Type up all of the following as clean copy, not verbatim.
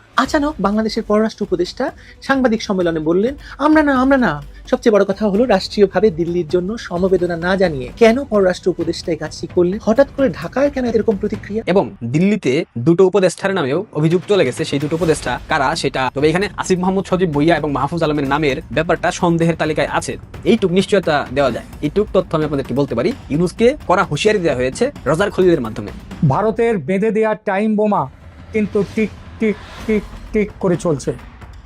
আচানক বাংলাদেশের পররাষ্ট্র উপদেষ্টা সাংবাদিক সম্মেলনে বললেন, আমরা না। সবচেয়ে বড় কথা হলো, রাষ্ট্রীয়ভাবে দিল্লির জন্য সমবেদনা না জানিয়ে কেন পররাষ্ট্র উপদেষ্টা এই কাজটি করলেন? হঠাৎ করে ঢাকায় কেন এরকম প্রতিক্রিয়া? এবং দিল্লিতে দুটো উপদেষ্টার নামেও অভিযোগ চলে গেছে। সেই দুটো উপদেষ্টা কারা সেটা, তবে এখানে আসিফ মাহমুদ সজীব ভুইয়া এবং মাহফুজ আলমের নামের ব্যাপারটা সন্দেহের তালিকায় আছে। এইটুক নিশ্চয়তা দেওয়া যায়, এইটুক তথ্য আমি আপনাদেরকে বলতে পারি। ইউনূসকে কড়া হুঁশিয়ারি দেওয়া হয়েছে রজার খলিলের মাধ্যমে। ভারতের বেঁধে দেওয়া টাইম বোমা কিন্তু টিক টিক টিক টিক করে চলছে।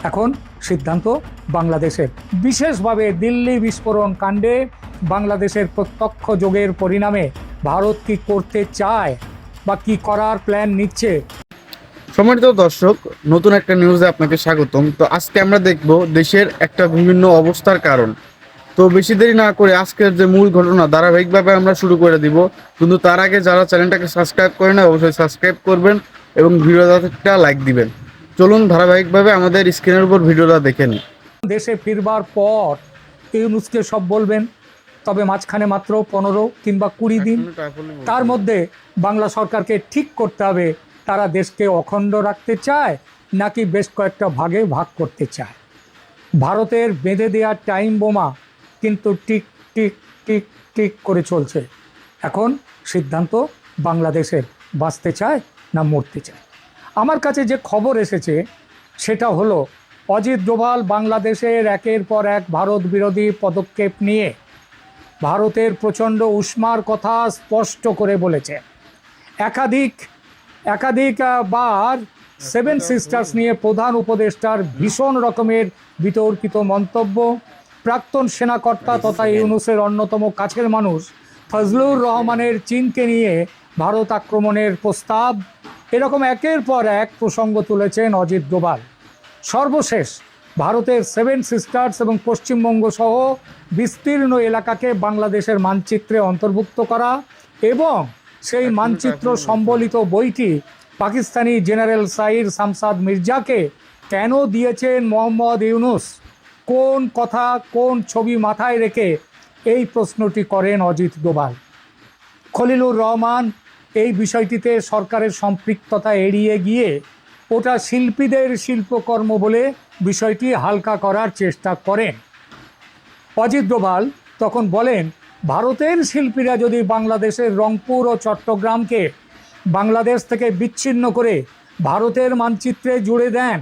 এখন সিদ্ধান্ত বাংলাদেশের। বিশেষভাবে দিল্লি বিস্ফোরণ কাণ্ডে বাংলাদেশের প্রত্যক্ষ যোগের পরিণামে ভারত কি করতে চায় বা কি করার প্ল্যান নিচ্ছে। সম্মানিত দর্শক, নতুন একটা নিউজে আপনাকে স্বাগতম। তো আজকে আমরা দেখব দেশের একটা বিভিন্ন অবস্থার কারণ। তো বেশি দেরি না করে আজকের যে মূল ঘটনা ধারাবাহিকভাবে আমরা শুরু করে দিব। কিন্তু তার আগে যারা চ্যানেলটাকে সাবস্ক্রাইব করে না, অবশ্যই সাবস্ক্রাইব করবেন এবং ভিডিওটা লাইক দিবেন। চলুন ধারাবাহিকভাবে আমাদের স্ক্রিনের উপর ভিডিওটা দেখে নিই। দেশে ফিরবার পর ইউনূসকে সব বলবেন, তবে মাঝখানে মাত্র 15 কিংবা 20 দিন। তার মধ্যে বাংলা সরকারকে ঠিক করতে হবে তারা দেশকে অখণ্ড রাখতে চায় নাকি বেশ কয়েকটা ভাগে ভাগ করতে চায়। ভারতের বেঁধে দেওয়া টাইম বোমা কিন্তু টিক টিক টিক টিক করে চলছে। এখন সিদ্ধান্ত বাংলাদেশের, বাঁচতে চায় না মরতে চায়। আমার কাছে যে খবর এসেছে সেটা হলো, অজিত ডোভাল বাংলাদেশের একের পর এক ভারত বিরোধী পদক্ষেপ নিয়ে ভারতের প্রচণ্ড উষ্মার কথা স্পষ্ট করে বলেছে। একাধিক বার সেভেন সিস্টার্স নিয়ে প্রধান উপদেষ্টার ভীষণ রকমের বিতর্কিত মন্তব্য, প্রাক্তন সেনাকর্তা তথা ইউনূসের অন্যতম কাছের মানুষ ফজলুর রহমানের চীনকে নিয়ে ভারত আক্রমণের প্রস্তাব, এরকম একের পর এক প্রসঙ্গ তুলেছেন অজিত ডোভাল। সর্বশেষ ভারতের সেভেন সিস্টার্স এবং পশ্চিমবঙ্গ সহ বিস্তীর্ণ এলাকাকে বাংলাদেশের মানচিত্রে অন্তর্ভুক্ত করা এবং সেই মানচিত্র সম্বলিত বইটি পাকিস্তানি জেনারেল সাইর শামসাদ মির্জাকে কেন দিয়েছেন মোহাম্মদ ইউনূস, কোন কথা কোন ছবি মাথায় রেখে, এই প্রশ্নটি করেন অজিত ডোভাল। খলিলুর রহমান এই বিষয়টিতে সরকারের সম্পৃক্ততা এড়িয়ে গিয়ে ওটা শিল্পীদের শিল্পকর্ম বলে বিষয়টি হালকা করার চেষ্টা করেন। অজিত ডোভাল তখন বলেন, ভারতের শিল্পীরা যদি বাংলাদেশের রংপুর ও চট্টগ্রামকে বাংলাদেশ থেকে বিচ্ছিন্ন করে ভারতের মানচিত্রে জুড়ে দেন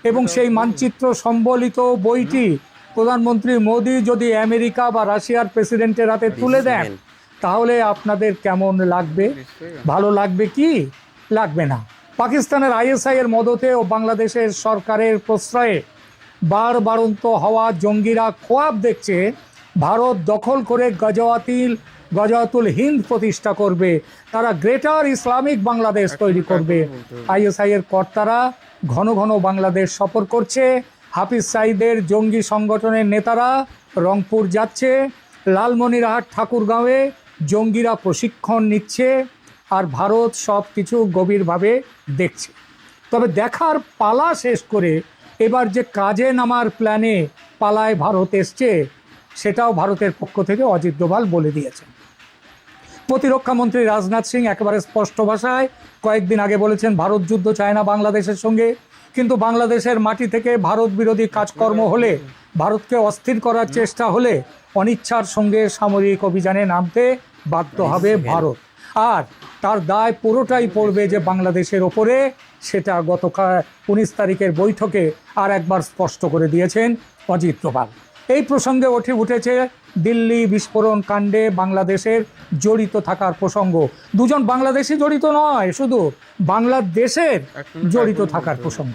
এবং সেই মানচিত্র সম্বলিত বইটি প্রধানমন্ত্রী মোদি যদি আমেরিকা বা রাশিয়ার প্রেসিডেন্টের হাতে তুলে দেন, তাহলে আপনাদের কেমন লাগবে? ভালো লাগবে কি লাগবে না? পাকিস্তানের আইএসআই এর মদতে ও বাংলাদেশের সরকারের প্রশ্রয়ে বারবারন্ত হওয়া জঙ্গিরা খোয়াব দেখছে ভারত দখল করে গজাওয়াতুল হিন্দ প্রতিষ্ঠা করবে, তারা গ্রেটার ইসলামিক বাংলাদেশ তৈরি করবে। আইএসআই এর কর্তারা ঘন ঘন বাংলাদেশ সফর করছে, হাফিজ সাইদের জঙ্গি সংগঠনের নেতারা রংপুর যাচ্ছে, লালমনিরহাট ঠাকুরগাঁওয়ে জঙ্গিরা প্রশিক্ষণ নিচ্ছে, আর ভারত সব কিছু গভীরভাবে দেখছে। তবে দেখার পালা শেষ করে এবার যে কাজে নামার প্ল্যানে পালায় ভারত এসছে, সেটাও ভারতের পক্ষ থেকে অজিত ডোভাল বলে দিয়েছেন। প্রতিরক্ষামন্ত্রী রাজনাথ সিং একেবারে স্পষ্ট ভাষায় কয়েকদিন আগে বলেছেন, ভারত যুদ্ধ চায় না বাংলাদেশের সঙ্গে, কিন্তু বাংলাদেশের মাটি থেকে ভারত বিরোধী কাজকর্ম হলে, ভারতকে অস্থির করার চেষ্টা হলে অনিচ্ছার সঙ্গে সামরিক অভিযানে নামতে বাধ্য হবে ভারত, আর তার দায় পুরোটাই পড়বে যে বাংলাদেশের ওপরে। সেটা গতকাল 19 তারিখের বৈঠকে আর একবার স্পষ্ট করে দিয়েছেন অজিত ডোভাল। এই প্রসঙ্গে উঠেছে দিল্লি বিস্ফোরণ কাণ্ডে বাংলাদেশের জড়িত থাকার প্রসঙ্গ। দুজন বাংলাদেশি জড়িত নয়, শুধু বাংলাদেশের জড়িত থাকার প্রসঙ্গ।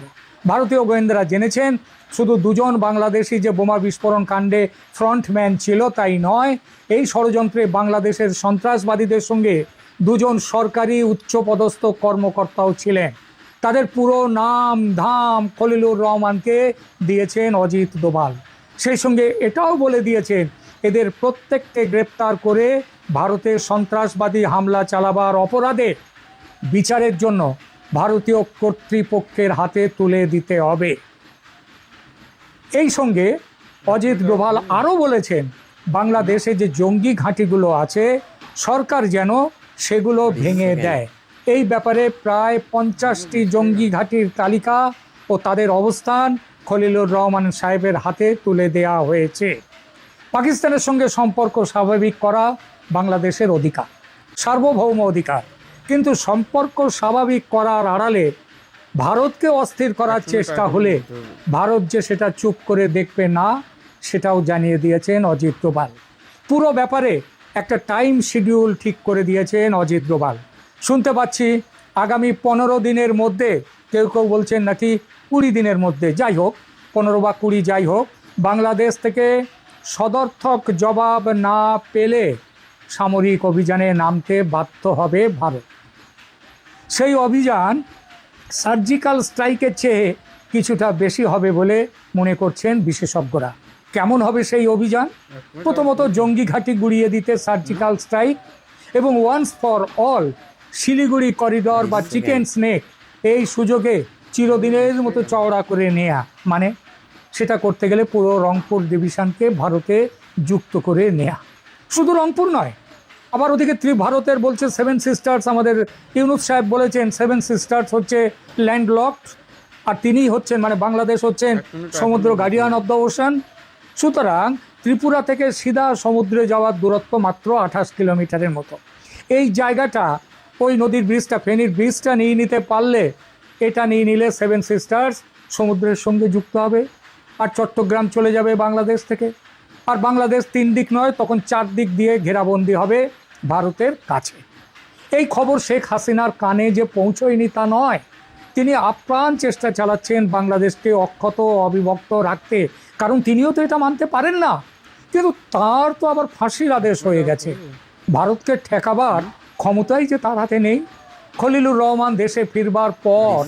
ভারতীয় গোয়েন্দারা জেনেছেন শুধু দুজন বাংলাদেশি যে বোমা বিস্ফোরণ কাণ্ডে ফ্রন্টম্যান ছিল তাই নয়, এই ষড়যন্ত্রে বাংলাদেশের সন্ত্রাসবাদীদের সঙ্গে দুজন সরকারি উচ্চপদস্থ কর্মকর্তাও ছিলেন। তাদের পুরো নাম ধাম খলিলুর রহমানকে দিয়েছেন অজিত ডোভাল। সেই সঙ্গে এটাও বলে দিয়েছেন, এদের প্রত্যেককে গ্রেপ্তার করে ভারতে সন্ত্রাসবাদী হামলা চালাবার অপরাধে বিচারের জন্য ভারতীয় কর্তৃপক্ষের হাতে তুলে দিতে হবে। এই সঙ্গে অজিত ডোভাল আরও বলেছেন, বাংলাদেশে যে জঙ্গি ঘাঁটিগুলো আছে সরকার যেন সেগুলো ভেঙে দেয়। এই ব্যাপারে প্রায় 50টি জঙ্গি ঘাঁটির তালিকা ও তাদের অবস্থান খলিলুর রহমান সাহেবের হাতে তুলে দেয়া হয়েছে। পাকিস্তানের সঙ্গে সম্পর্ক স্বাভাবিক করা বাংলাদেশের অধিকার, সার্বভৌম অধিকার, কিন্তু সম্পর্ক স্বাভাবিক করার আড়ালে ভারতকে অস্থির করার চেষ্টা হলে ভারত যে সেটা চুপ করে দেখবে না, সেটাও জানিয়ে দিয়েছেন অজিত ডোভাল। পুরো ব্যাপারে একটা টাইম শিডিউল ঠিক করে দিয়েছেন অজিত ডোভাল। শুনতে পাচ্ছি আগামী 15 দিনের মধ্যে, কেউ কেউ বলছেন নাকি 20 দিনের মধ্যে, যাই হোক 15 বা 20 যাই হোক, বাংলাদেশ থেকে সদর্থক জবাব না পেলে সামরিক অভিযানে নামতে বাধ্য হবে ভারত। সেই অভিযান সার্জিক্যাল স্ট্রাইকের চেয়ে কিছুটা বেশি হবে বলে মনে করছেন বিশেষজ্ঞরা। কেমন হবে সেই অভিযান? প্রথমত জঙ্গি ঘাঁটি গুড়িয়ে দিতে সার্জিক্যাল স্ট্রাইক, এবং once for all Siliguri corridor বা চিকেন স্নেক এই সুযোগে চিরদিনের মতো চওড়া করে নেয়া, মানে সেটা করতে গেলে পুরো রংপুর ডিভিশনকে ভারতে যুক্ত করে নেয়া। শুধু রংপুর নয়, আবার ওদিকে ভারতের বলছে 7 সিস্টার্স, আমাদের ইউনুস সাহেব বলেছেন 7 সিস্টার্স হচ্ছে ল্যান্ডলকড, আর তিনিই হচ্ছেন, মানে বাংলাদেশ হচ্ছেন সমুদ্র গার্ডিয়ান অফ দ্য ওশান। সুতরাং ত্রিপুরা থেকে সিধা সমুদ্রে যাওয়ার দূরত্ব মাত্র 28 কিলোমিটারের মতো। এই জায়গাটা, ওই নদীর ব্রিজটা, ফেনীর ব্রিজটা নিয়ে নিতে পারলে, এটা নিয়ে নিলে 7 সিস্টার্স সমুদ্রের সঙ্গে যুক্ত হবে, আর চট্টগ্রাম চলে যাবে বাংলাদেশ থেকে। আর বাংলাদেশ 3 দিক নয়, তখন 4 দিক দিয়ে ঘেরাবন্দি হবে ভারতের কাছে। এই খবর শেখ হাসিনার কানে যে পৌঁছয়নি তা নয়, তিনি আপ্রাণ চেষ্টা চালাচ্ছেন বাংলাদেশকে অক্ষত অবিভক্ত রাখতে, কারণ তিনিও তো এটা মানতে পারেন না। কিন্তু তার তো আবার ফাঁসির আদেশ হয়ে গেছে। ভারতকে ঠেকাবার ক্ষমতাই যে তার হাতে নেই। খলিলুর রহমান দেশে ফিরবার পর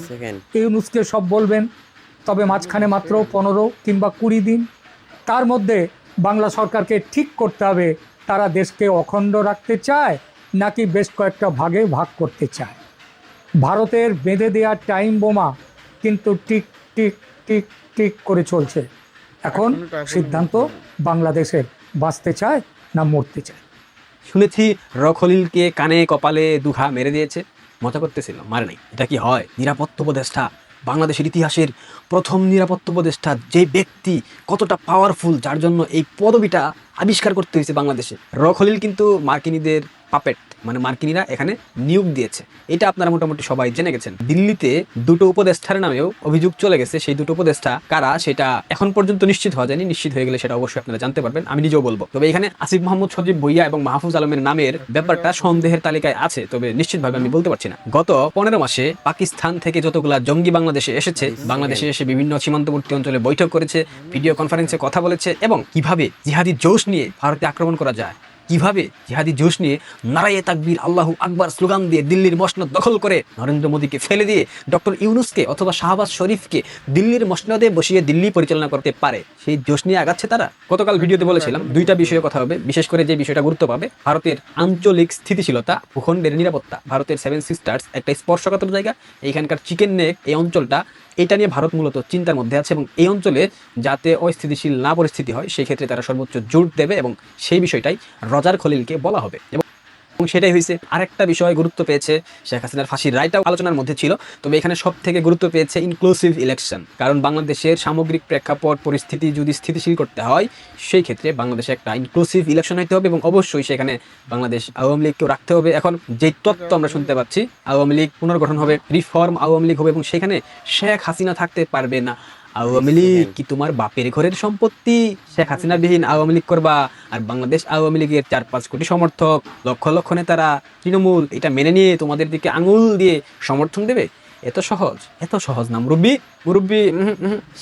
ইউনুসকে সব বলবেন, তবে মাঝখানে মাত্র 15 কিংবা 20 দিন, তার মধ্যে বাংলা সরকারকে ঠিক করতে হবে তারা দেশকে অখণ্ড রাখতে চায় নাকি বেশ কয়েকটা ভাগে ভাগ করতে চায়। ভারতের বেঁধে দেওয়া টাইম বোমা কিন্তু টিক টিক টিক টিক করে চলছে। এখন সিদ্ধান্ত বাংলাদেশের, বাঁচতে চায় না মরতে চায়। শুনেছি খলিলকে কানে কপালে দুঘা মেরে দিয়েছে, মজা করতেছিল, মারে নাই। এটা কি হয়? নিরাপত্তা উপদেষ্টা, বাংলাদেশের ইতিহাসের প্রথম নিরাপত্তা উপদেষ্টা, যে ব্যক্তি কতটা পাওয়ারফুল, যার জন্য এই পদবিটা আবিষ্কার করতে হয়েছে বাংলাদেশে। খলিল কিন্তু মার্কিনীদের পাপেট, মানে মার্কিনীরা এখানে নিয়োগ দিয়েছে, এটা আপনারা মোটামুটি সবাই জেনে গেছেন। দিল্লিতে 2টো উপদেষ্টার নামেও অভিযোগ চলে গেছে। সেই 2টো উপদেষ্টা কারা সেটা এখন পর্যন্ত নিশ্চিত হওয়া যায়নি। নিশ্চিত হয়ে গেলে সেটা অবশ্যই আপনারা জানতে পারবেন, আমি নিজেও বলবো। তবে এখানে আসিফ মাহমুদ সজীব ভুইয়া এবং মাহফুজ আলমের নামের ব্যাপারটা সন্দেহের তালিকায় আছে, তবে নিশ্চিতভাবে আমি বলতে পারছি না। গত 15 মাসে পাকিস্তান থেকে যতগুলা জঙ্গি বাংলাদেশে এসেছে, বাংলাদেশে এসে বিভিন্ন সীমান্তবর্তী অঞ্চলে বৈঠক করেছে, ভিডিও কনফারেন্সে কথা বলেছে, এবং কিভাবে জিহাদি জোশ নিয়ে ভারতে আক্রমণ করা যায়, কিভাবে জিহাদি জোশ নিয়ে নারায়ে তাকবীর আল্লাহু আকবার স্লোগান দিয়ে দিল্লির মসনদ দখল করে নরেন্দ্র মোদীকে ফেলে দিয়ে ডক্টর ইউনুসকে অথবা শাহবাজ শরীফকে দিল্লির মসনদে বসিয়ে দিল্লি পরিচালনা করতে পারে, সেই জোশ নিয়ে আগাচ্ছে তারা। গতকাল ভিডিওতে বলেছিলাম 2টা বিষয়ে কথা হবে, বিশেষ করে যে বিষয়টা গুরুত্ব পাবে, ভারতের আঞ্চলিক স্থিতিশীলতা, ভূখণ্ডের নিরাপত্তা। ভারতের 7 সিস্টার্স একটা স্পর্শকাতর জায়গা, এইখানকার চিকেন নেক এই অঞ্চলটা, এটা নিয়ে ভারত মূলত চিন্তার মধ্যে আছে, এবং এই অঞ্চলে যাতে অস্থিতিশীল না পরিস্থিতি হয় সেই ক্ষেত্রে তারা সর্বোচ্চ জোর দেবে, এবং সেই বিষয়টাই রজার খলিলকে বলা হবে। এবং সেটাই হয়েছে। আরেকটা বিষয় গুরুত্ব পেয়েছে, শেখ হাসিনার ফাঁসির রায়টাও আলোচনার মধ্যে ছিল, তবে এখানে সব থেকে গুরুত্ব পেয়েছে ইনক্লুসিভ ইলেকশন। কারণ বাংলাদেশের সামগ্রিক প্রেক্ষাপট পরিস্থিতি যদি স্থিতিশীল করতে হয়, সেই ক্ষেত্রে বাংলাদেশে একটা ইনক্লুসিভ ইলেকশন হতে হবে, এবং অবশ্যই সেখানে বাংলাদেশ আওয়ামী লীগকেও রাখতে হবে। এখন যে তত্ত্ব আমরা শুনতে পাচ্ছি, আওয়ামী লীগ পুনর্গঠন হবে, রিফর্ম আওয়ামী লীগ হবে, এবং সেখানে শেখ হাসিনা থাকতে পারবে না। আওয়ামী লীগ কি তোমার বাপের ঘরের সম্পত্তি? শেখ হাসিনা বিহীন আওয়ামী লীগ করবা, আর বাংলাদেশ আওয়ামী লীগের 4-5 কোটি সমর্থক, লক্ষ লক্ষ নেতারা, তৃণমূল এটা মেনে নিয়ে তোমাদের দিকে আঙুল দিয়ে সমর্থন দেবে? এত সহজ না মুরব্বী।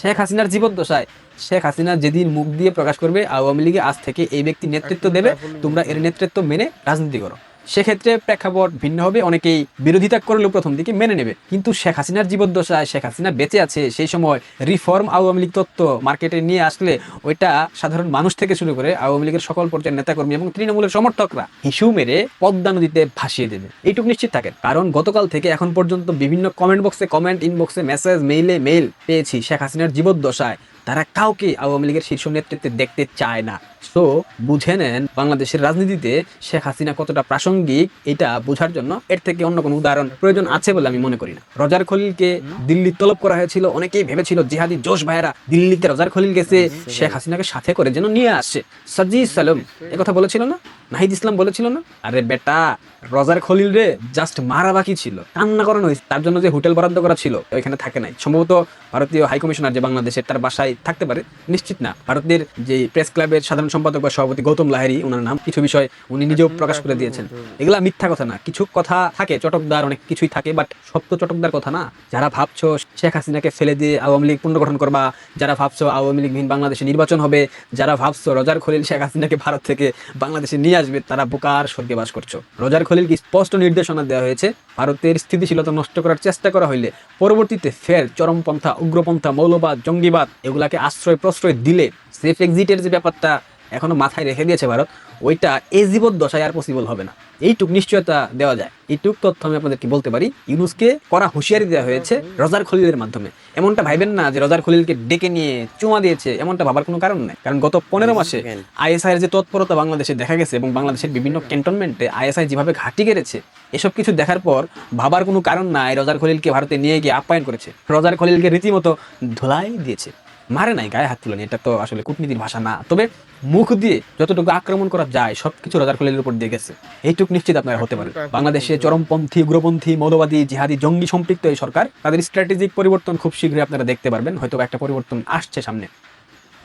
শেখ হাসিনার জীবদ্দশায় শেখ হাসিনা যেদিন মুখ দিয়ে প্রকাশ করবে আওয়ামী লীগে আজ থেকে এই ব্যক্তি নেতৃত্ব দেবে, তোমরা এর নেতৃত্ব মেনে রাজনীতি করো, সেক্ষেত্রে প্রেক্ষাপট ভিন্ন হবে। অনেকেই বিরোধিতা করলেও প্রথম দিকে মেনে নেবে, কিন্তু শেখ হাসিনার জীবদ্দশায় শেখ হাসিনা বেঁচে আছে, সেই সময় রিফর্ম আওয়ামী লীগ তত্ত্ব মার্কেটে নিয়ে আসলে ওইটা সাধারণ মানুষ থেকে শুরু করে আওয়ামী লীগের সকল পর্যায়ের নেতাকর্মী এবং তৃণমূলের সমর্থকরা হিসু মেরে পদ্মা নদীতে ভাসিয়ে দেবে, এইটুকু নিশ্চিত থাকেন। কারণ গতকাল থেকে এখন পর্যন্ত বিভিন্ন কমেন্ট বক্সে, কমেন্ট ইনবক্সে, মেসেজ, মেইল পেয়েছি শেখ হাসিনার জীবদ্দশায় তারা কাউকে আওয়ামী লীগের শীর্ষ নেতৃত্বে দেখতে চায় না। তো বুঝে নেন বাংলাদেশের রাজনীতিতে শেখ হাসিনা কতটা প্রাসঙ্গিক, এটা বোঝার জন্য এর থেকে অন্য কোনো উদাহরণ প্রয়োজন আছে বলে আমি মনে করি না। রজার খলিলকে দিল্লি তলব করা হয়েছিল, অনেকেই ভেবেছিল জিহাদি জোশ ভাইয়েরা দিল্লিতে রজার খলিল গেছে শেখ হাসিনাকে সাথে করে যেন নিয়ে আসে। সাজি সালাম কথা বলেছিল না, নাহিদ ইসলাম বলেছিল না? আরে বেটা, রজার খলিল রে জাস্ট মারা বাকি ছিল, কান্না করানো হয়েছে। তার জন্য যে হোটেল বরাদ্দ করা ছিল ওইখানে থাকে নাই, সম্ভবত ভারতীয় হাইকমিশনার যে বাংলাদেশের তার বাসায় থাকতে পারে, নিশ্চিত না। ভারতের যে প্রেস ক্লাবের সাধারণ সম্পাদক বা সভাপতি গৌতম লাহিড়ী, ওনার নাম, কিছু বিষয় উনি নিজেও প্রকাশ করে দিয়েছেন। এগুলা মিথ্যা কথা না, কিছু কথা থাকে চটকদার, অনেক কিছুই থাকে, বাট সত্য চটকদার কথা না। যারা ভাবছো শেখ হাসিনাকে ফেলে দিয়ে আওয়ামী লীগ পুনর্গঠন করবা, যারা ভাবছো আওয়ামী লীগহীন বাংলাদেশে নির্বাচন হবে, যারা ভাবছো রজার খলিল শেখ হাসিনাকে ভারত থেকে বাংলাদেশে নিয়ে আসবে, তারা বোকার স্বর্গে বাস করছো। রজার খলিলকে স্পষ্ট নির্দেশনা দেওয়া হয়েছে, ভারতের স্থিতিশীলতা নষ্ট করার চেষ্টা করা হইলে পরবর্তীতে ফের চরমপন্থা, উগ্রপন্থা, মৌলবাদ, জঙ্গিবাদ এগুলাকে আশ্রয় প্রশ্রয় দিলে সেফ এক্সিটের যে ব্যাপারটা এখনো মাথায় রেখে দিয়েছে ভারত, ওইটা এই জীবদ্দশায় আর পসিবল হবে না। এইটুক নিশ্চয়তা দেওয়া যায়। এইটুক তথ্য আমি আপনাদেরকে বলতে পারি। ইউনূসকে কড়া হুঁশিয়ারি দেওয়া হয়েছে রজার খলিলের মাধ্যমে। এমনটা ভাইবেন না যে রজার খলিলকে ডেকে নিয়ে চুমা দিয়েছে, এমনটা ভাবার কোনো কারণ নেই। কারণ গত 15 মাসে আইএসআই এর যে তৎপরতা বাংলাদেশে দেখা গেছে এবং বাংলাদেশের বিভিন্ন ক্যান্টনমেন্টে আইএসআই যেভাবে ঘাঁটি গেড়েছে, এসব কিছু দেখার পর ভাবার কোনো কারণ নাই রজার খলিলকে ভারতে নিয়ে গিয়ে আপ্যায়ন করেছে। রজার খলিলকে রীতিমতো ধুলাই দিয়েছে, মারে নাই, গায়ে হাত তুলেনি। এটা তো আসলে কূটনীতির ভাষা না, তবে মুখ দিয়ে যতটুকু আক্রমণ করা যায় সবকিছু রজার খলিলের উপর দিয়ে গেছে। এইটুকু নিশ্চিত আপনারা হতে পারেন। বাংলাদেশে চরমপন্থী, উগ্রপন্থী, মৌলবাদী, জিহাদি, জঙ্গি সম্পৃক্ত এই সরকার, তাদের স্ট্র্যাটেজিক পরিবর্তন খুব শীঘ্রই আপনারা দেখতে পারবেন। হয়তো একটা পরিবর্তন আসছে সামনে।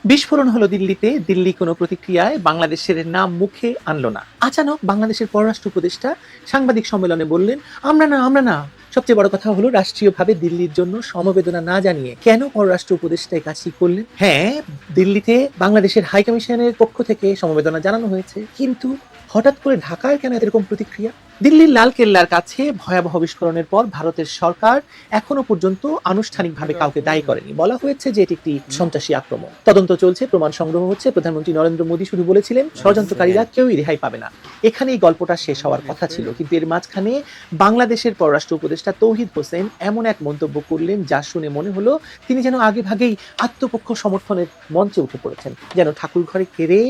বিস্ফোরণ হলো দিল্লিতে, দিল্লি কোনো প্রতিক্রিয়ায় বাংলাদেশের নাম মুখে আনলো না। আচানক বাংলাদেশের পররাষ্ট্র উপদেষ্টা সাংবাদিক সম্মেলনে বললেন, আমরা না, আমরা না। সবচেয়ে বড় কথা হলো রাষ্ট্রীয়ভাবে দিল্লির জন্য সমবেদনা না জানিয়ে কেন পররাষ্ট্র উপদেষ্টা এই কাজটি করলেন। হ্যাঁ, দিল্লিতে বাংলাদেশের হাইকমিশনের পক্ষ থেকে সমবেদনা জানানো হয়েছে, কিন্তু হঠাৎ করে ঢাকায় কেন এরকম প্রতিক্রিয়া? দিল্লির লাল কেল্লার কাছে ভয়াবহ বিস্ফোরণের পর ভারতের সরকার এখনো পর্যন্ত আনুষ্ঠানিকভাবে কাউকে দায়ী করেনি। বলা হয়েছে যে এটি একটি সন্ত্রাসী আক্রমণ, তদন্ত চলছে, প্রমাণ সংগ্রহ হচ্ছে। প্রধানমন্ত্রী নরেন্দ্র মোদী শুধু বলেছিলেন ষড়যন্ত্রকারীরা কেউই রেহাই পাবে না। এখানেই গল্পটা শেষ হওয়ার কথা ছিল, কিন্তু এর মাঝখানে বাংলাদেশের পররাষ্ট্র উপদেষ্টা তৌহিদ হোসেন এমন এক মন্তব্য করলেন যা শুনে মনে হলো তিনি যেন আগে ভাগেই আত্মপক্ষ সমর্থনের মঞ্চে উঠে পড়েছেন, যেন ঠাকুর ঘরে কেড়ে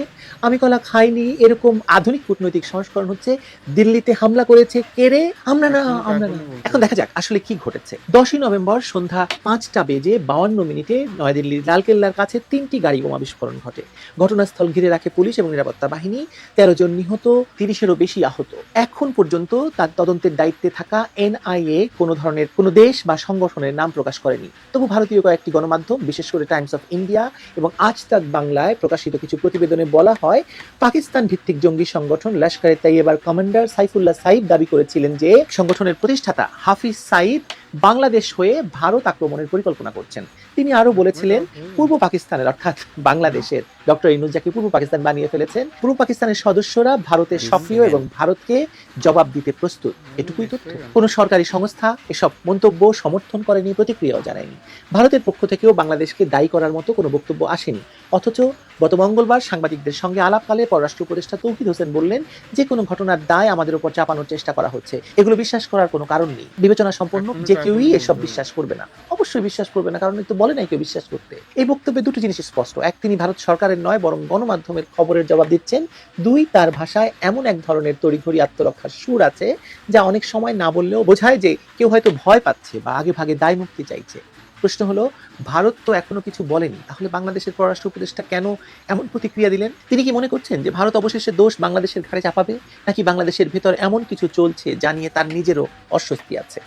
আমি কলা খাইনি এরকম আধুনিক কূটনৈতিক সংস্করণ হচ্ছে। দিল্লিতে হামলা করেছে কেড়ে, আমরা না, আমরা না। এখন দেখা যাক আসলে কি ঘটেছে। 10ই নভেম্বর সন্ধ্যা 5:52 নয়াদিল্লির লালকেল্লার কাছে 3টি গাড়ি বোমা বিস্ফোরণ ঘটে। ঘটনাস্থল ঘিরে রাখে পুলিশ এবং নিরাপত্তা বাহিনী। 13 জন নিহত, 30-এরও বেশি আহত। এখন পর্যন্ত তার তদন্তের দায়িত্বে থাকা এনআইএ কোনো ধরনের কোনো দেশ বা সংগঠনের নাম প্রকাশ করেনি। তবু ভারতীয় কয়েকটি গণমাধ্যম, বিশেষ করে টাইমস অফ ইন্ডিয়া এবং আজ তাক বাংলায় প্রকাশিত কিছু প্রতিবেদনে বলা হয়, পাকিস্তান ভিত্তিক জঙ্গি সংগঠন লস্করে তৈয়বার কমান্ডার সাইফুল্লাহ সাইদ দাবি করেছিলেন যে সংগঠনের প্রতিষ্ঠাতা হাফিজ সাইদ বাংলাদেশ হয়ে ভারত আক্রমণের পরিকল্পনা করছেন। তিনি আরো বলেছিলেন, পূর্ব পাকিস্তানের অর্থাৎ বাংলাদেশের ডক্টর ইউনূস যাকে পূর্ব পাকিস্তান বানিয়ে ফেলেছেন, পূর্ব পাকিস্তানের সদস্যরা ভারতের সক্রিয় এবং ভারতকে জবাব দিতে প্রস্তুত। এটুকুই তথ্য। কোনো সরকারি সংস্থা এসব মন্তব্য সমর্থন করেনি, প্রতিক্রিয়াও জানায়নি। ভারতের পক্ষ থেকেও বাংলাদেশকে দায়ী করার মতো কোনো বক্তব্য আসেনি। অথচ গত মঙ্গলবার সাংবাদিকদের সঙ্গে আলাপকালে পররাষ্ট্র উপদেষ্টা তৌহিদ হোসেন বললেন, যে কোনো ঘটনার দায় আমাদের উপর চাপানোর চেষ্টা করা হচ্ছে, এগুলো বিশ্বাস করার কোনো কারণ নেই। বিবেচনা সম্পন্ন যে কেউই এসব বিশ্বাস করবে না। অবশ্যই বিশ্বাস করবে না, কারণ তো বলে নাই কেউ বিশ্বাস করতে। এই বক্তব্যে দুটো জিনিস স্পষ্ট: এক, তিনি ভারত সরকারের নয় বরং গণমাধ্যমের খবরের জবাব দিচ্ছেন। দুই, তার ভাষায় এমন এক ধরনের তড়িঘড়ি আত্মরক্ষার সুর আছে যা অনেক সময় না বললেও বোঝায় যে কেউ হয়তো ভয় পাচ্ছে বা আগে ভাগে দায় মুক্তি চাইছে। প্রশ্ন হলো, ভারত তো এখনো কিছু বলেনি, তাহলে বাংলাদেশের পররাষ্ট্র উপদেষ্টা কেন এমন প্রতিক্রিয়া দিলেন? তিনি কি মনে করছেন যে ভারত অবশেষে দোষ বাংলাদেশের ঘাড়ে চাপাবে, নাকি বাংলাদেশের ভেতর এমন কিছু চলছে যা নিয়ে তার নিজেরও অস্বস্তি আছে?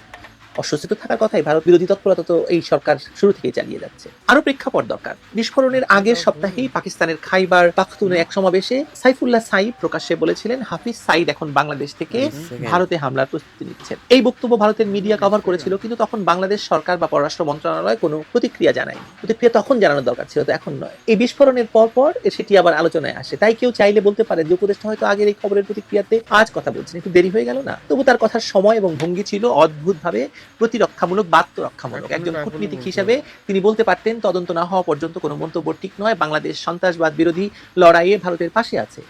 অস্বস্তি তো থাকার কথাই, ভারত বিরোধী তৎপরতা তো এই সরকার শুরু থেকেই চালিয়ে যাচ্ছে। আরো প্রেক্ষাপট দরকার। বিস্ফোরণের আগের সপ্তাহেই পাকিস্তানের খাইবার পাখতুনে এক সমাবেশে সাইফুল্লাহ সাইদ প্রকাশ্যে বলেছিলেন, হাফিজ সাইদ এখন বাংলাদেশ থেকে ভারতে হামলার প্রস্তুতি নিচ্ছেন। এই বক্তব্য ভারতের মিডিয়া কভার করেছিল, কিন্তু তখন বাংলাদেশ সরকার বা পররাষ্ট্র মন্ত্রণালয় কোনো প্রতিক্রিয়া জানায়নি। প্রতিক্রিয়া তখন জানানোর দরকার ছিল, তো এখন নয়। এই বিস্ফোরণের পর সেটি আবার আলোচনায় আসে। তাই কেউ চাইলে বলতে পারে যে উপদেষ্টা হয়তো আগের এই খবরের প্রতিক্রিয়াতে আজ কথা বলছেন, একটু দেরি হয়ে গেল না? তবু তার কথার সময় এবং ভঙ্গি ছিল অদ্ভুতভাবে প্রতিরক্ষামূলক বা আত্মরক্ষামূলক। একজন কূটনীতিক হিসেবে তিনি বলতে পারতেন, তদন্ত না হওয়া পর্যন্ত কোনো মন্তব্য ঠিক নয়, বাংলাদেশ সন্ত্রাসবাদ বিরোধী লড়াইয়ে ভারতের পাশে আছে,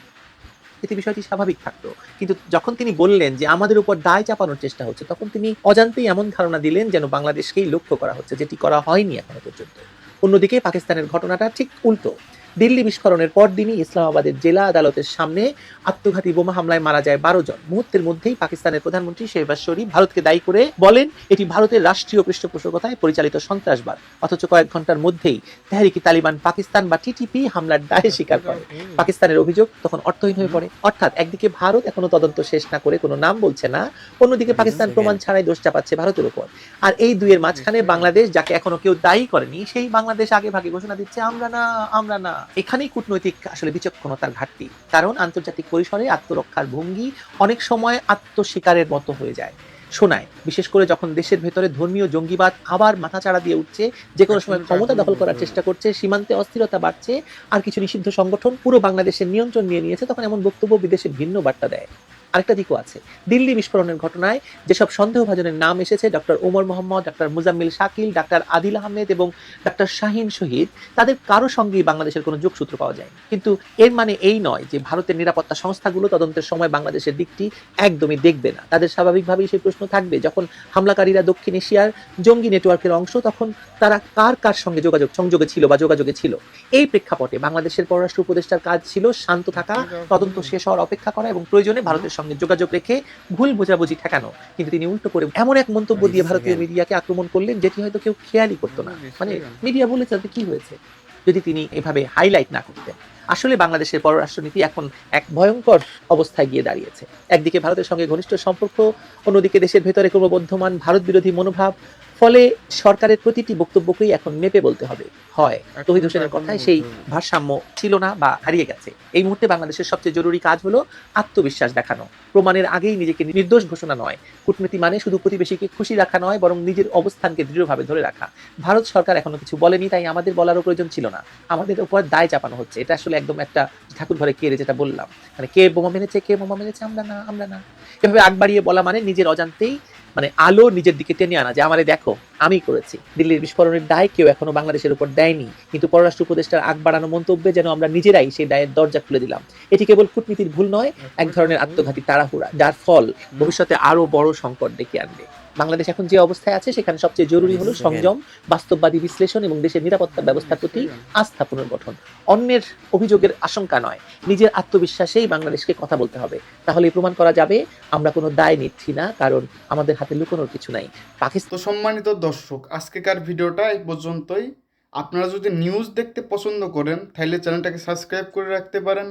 এতে বিষয়টি স্বাভাবিক থাকতো। কিন্তু যখন তিনি বললেন যে আমাদের উপর দায় চাপানোর চেষ্টা হচ্ছে, তখন তিনি অজান্তেই এমন ধারণা দিলেন যেন বাংলাদেশকেই লক্ষ্য করা হচ্ছে, যেটি করা হয়নি এখনো পর্যন্ত। অন্যদিকে পাকিস্তানের ঘটনাটা ঠিক উল্টো। দিল্লি বিস্ফোরণের পরদিনই ইসলামাবাদের জেলা আদালতের সামনে আত্মঘাতী বোমা হামলায় মারা যায় 12 জন। মুহূর্তের মধ্যেই পাকিস্তানের প্রধানমন্ত্রী শেহবাজ শরীফ ভারতকে দায়ী করে বলেন এটি ভারতের রাষ্ট্রীয় পৃষ্ঠপোষকতায় পরিচালিত সন্ত্রাসবাদ। অথচ কয়েক ঘন্টার মধ্যেই তেহরিকি তালিবান পাকিস্তান বা টিটিপি হামলার দায় স্বীকার করে। পাকিস্তানের অভিযোগ তখন অর্থহীন হয়ে পড়ে। অর্থাৎ একদিকে ভারত এখনো তদন্ত শেষ না করে কোনো নাম বলছে না, অন্যদিকে পাকিস্তান প্রমাণ ছাড়াই দোষ চাপাচ্ছে ভারতের উপর। আর এই দুইয়ের মাঝখানে বাংলাদেশ, যাকে এখনো কেউ দায়ী করেনি, সেই বাংলাদেশ আগে ভাগে ঘোষণা দিচ্ছে আমরা না, আমরা না। এখানেই কূটনৈতিক আসলে বিচক্ষণতার ঘাটতি, কারণ আন্তর্জাতিক পরিসরে আত্মরক্ষার ভঙ্গি অনেক সময় আত্মস্বীকারের মতো হয়ে যায়, শোনায়। বিশেষ করে যখন দেশের ভেতরে ধর্মীয় জঙ্গিবাদ আবার মাথাচাড়া দিয়ে উঠছে, যে কোনো সময় ক্ষমতা দখল করার চেষ্টা করছে, সীমান্তে অস্থিরতা বাড়ছে, আর কিছু নিষিদ্ধ সংগঠন পুরো বাংলাদেশের নিয়ন্ত্রণ নিয়ে নিয়েছে, তখন এমন বক্তব্য বিদেশে ভিন্ন বার্তা দেয়। আরেকটা দিকও আছে। দিল্লি বিস্ফোরণের ঘটনায় যেসব সন্দেহভাজনের নাম এসেছে, doctor Omar Mohammad, doctor Muzammil Shakil, doctor Adil Ahmed এবং ডক্টর শাহিন শহীদ, তাদের কারো সঙ্গেই বাংলাদেশের কোনো যোগসূত্র পাওয়া যায়। কিন্তু এর মানে এই নয় যে ভারতের নিরাপত্তা সংস্থাগুলো তদন্তের সময় বাংলাদেশের দিকটি একদমই দেখবে না। তাদের স্বাভাবিকভাবেই সেই প্রশ্ন থাকবে, যখন হামলাকারীরা দক্ষিণ এশিয়ার জঙ্গি নেটওয়ার্কের অংশ, তখন তারা কার কার সঙ্গে সংযোগে ছিল। এই প্রেক্ষাপটে বাংলাদেশের পররাষ্ট্র উপদেষ্টার কাজ ছিল শান্ত থাকা, তদন্ত শেষ হওয়ার অপেক্ষা করা এবং প্রয়োজনে ভারতের সঙ্গে যোগাযোগ রেখে ভুল বোঝাবুঝি ঠেকানো। কিন্তু তিনি উল্টো করে এমন এক মন্তব্য দিয়ে ভারতীয় মিডিয়াকে আক্রমণ করলেন, যেটি হয়তো কেউ খেয়ালই করতো না। মানে মিডিয়া বলেছে তাতে কি হয়েছে, যদি তিনি এভাবে হাইলাইট না করতেন। আসলে বাংলাদেশের পররাষ্ট্রনীতি এখন এক ভয়ঙ্কর অবস্থায় গিয়ে দাঁড়িয়েছে। একদিকে ভারতের সঙ্গে ঘনিষ্ঠ সম্পর্ক, অন্যদিকে দেশের ভেতরে ক্রমবর্ধমান ভারত বিরোধী মনোভাব। ফলে সরকারের প্রতিটি বক্তব্যকেই এখন মেপে বলতে হবে। হয় তৌহিদ হোসেনের কথায় সেই ভারসাম্য ছিল না বা হারিয়ে গেছে। এই মুহূর্তে বাংলাদেশের সবচেয়ে জরুরি কাজ হলো আত্মবিশ্বাস দেখানো, প্রমাণের আগেই নিজেকে নির্দোষ ঘোষণা নয়। কূটনীতি মানে শুধু প্রতিবেশীকে খুশি রাখা নয়, বরং নিজের অবস্থানকে দৃঢ়ভাবে ধরে রাখা। ভারত সরকার এখনো কিছু বলেনি, তাই আমাদের বলারও প্রয়োজন ছিল না। আমাদের উপর দায় চাপানো হচ্ছে। এটা আসলে একদম একটা ঠাকুর ঘরে কে, যেটা বললাম, মানে কে বোমা মেরেছে আমরা না, আমরা না। এভাবে আগ বাড়িয়ে বলা মানে নিজের অজান্তেই আলো নিজের দিকে টেনে আনা, যে আমারে দেখো আমি করেছি। দিল্লির বিস্ফোরণের দায় কেউ এখনো বাংলাদেশের উপর দেয়নি, কিন্তু পররাষ্ট্র উপদেষ্টার আগ বাড়ানো মন্তব্যে যেন আমরা নিজেরাই সেই দায়ের দরজা খুলে দিলাম। এটি কেবল কূটনীতির ভুল নয়, এক ধরনের আত্মঘাতী তাড়াহুড়া, যার ফল ভবিষ্যতে আরো বড় সংকট ডেকে আনবে। বাংলাদেশ এখন যে অবস্থায় আছে, সেখানে সবচেয়ে জরুরি হলো সংযম, বাস্তববাদী বিশ্লেষণ এবং দেশের নিরাপত্তা ব্যবস্থার প্রতি আস্থা পুনর্গঠন। অন্যের অভিযোগের আশঙ্কা নয়, নিজের আত্মবিশ্বাসেই বাংলাদেশকে কথা বলতে হবে। তাহলে প্রমাণ করা যাবে আমরা কোনো দায় নিচ্ছি না, কারণ আমাদের হাতে লুকোনোর কিছু নাই। তো সম্মানিত দর্শক, আজকেকার ভিডিওটা এই পর্যন্তই। আপনারা যদি নিউজ দেখতে পছন্দ করেন তাহলে চ্যানেলটাকে সাবস্ক্রাইব করে রাখতে পারেন।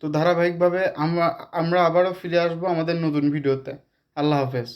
তো ধারাবাহিকভাবে আমরা আবারও ফিরে আসবো আমাদের নতুন ভিডিওতে। আল্লাহ হাফেজ।